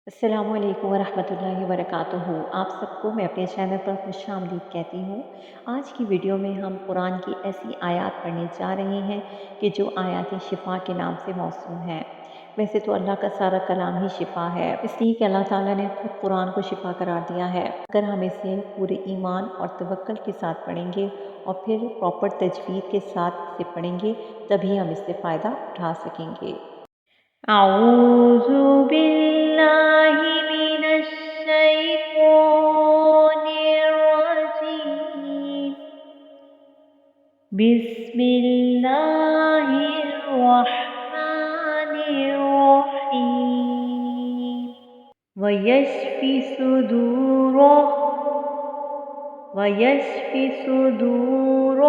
अस्सलामुअलैकुम वरहमतुल्लाहि वबरकातुहू। आप सबको मैं अपने चैनल पर खुशामदीद कहती हूँ। आज की वीडियो में हम कुरान की ऐसी आयत पढ़ने जा रहे हैं कि जो आयतें शिफा के नाम से मौसूम हैं। वैसे तो अल्लाह का सारा कलाम ही शिफा है, इसलिए कि अल्लाह ताला ने खुद कुरान को शिफा करार दिया है। अगर हम इसे पूरे ईमान और तवक्कुल के साथ पढ़ेंगे और फिर प्रॉपर तजवीद के साथ इसे पढ़ेंगे, तभी हम इससे फ़ायदा उठा सकेंगे। अऊज़ु बिल्लाहि मिनश शैतानिर रजीम। बिस्मिल्लाहिर रहमानिर रहीम। वयश्फि सुदूर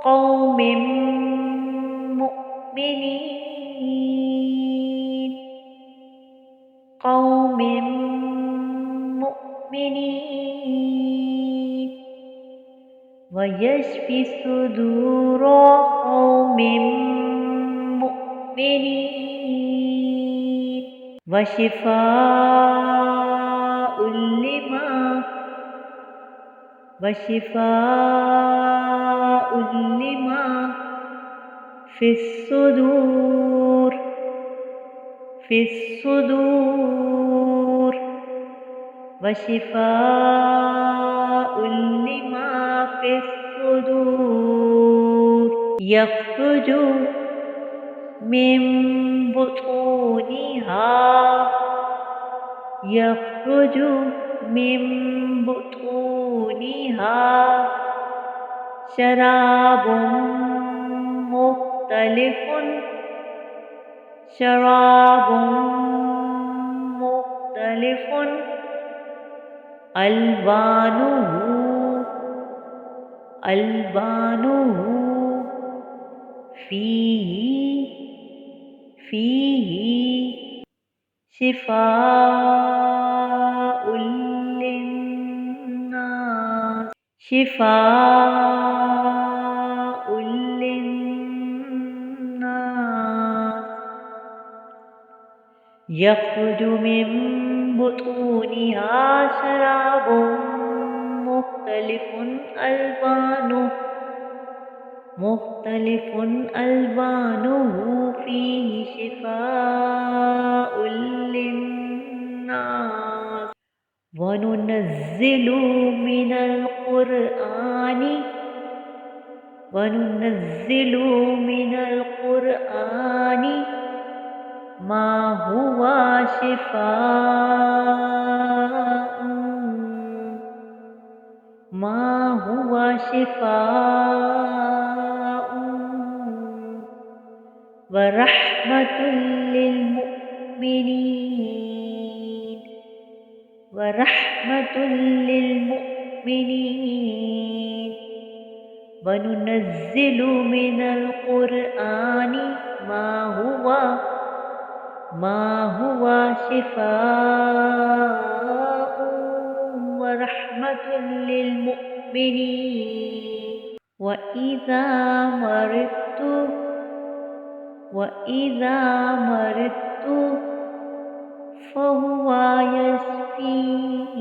कौमिन मुमिनीन कौमिन मुमिनीन वयश्फि सुदूर कौमिन मुमिनीन वशिफाउल लिमा फिस्सुदूर वशिफाउल लिमा फिस्सुदूर यख़रुजु मिन बुतूनिहा यख़रुजु मिन बुतूनिहा शराबुम मुख्तलिफुन अल्बानुहु फीही शिफाउल लिन्नास यख़रुजु मिन बुतूनिहा शराबुम मुख्तलिफुन अल्बानुहु फीही शिफाउल लिन्नास वनुनज़्ज़िलु मिनल क़ुरआनि मा हुवा शिफ़ाउन व रहमतुल लिल मुमिनीन वनुनज़्ज़िलु मिनल क़ुरआनि मा हुवा शिफ़ाउन व रहमतुल लिल मुमिनीन वइज़ा मरिज़्तु फ़हुवा यशफ़ीन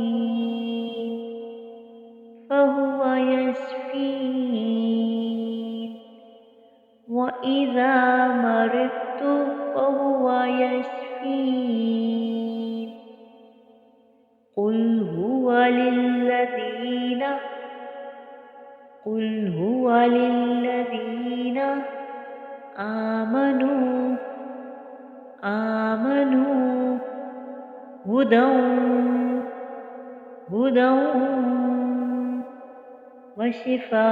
वइज़ा मरिज़्तु फ़हुवा यशफ़ीन क़ुल हुवा लिल्लज़ीना आमनू हुदं वशिफ़ाअ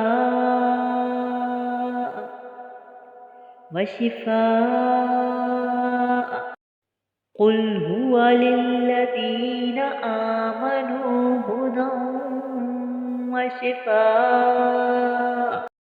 क़ुल हुवा लिल्लज़ीना आमनू हुदं वशिफ़ाअ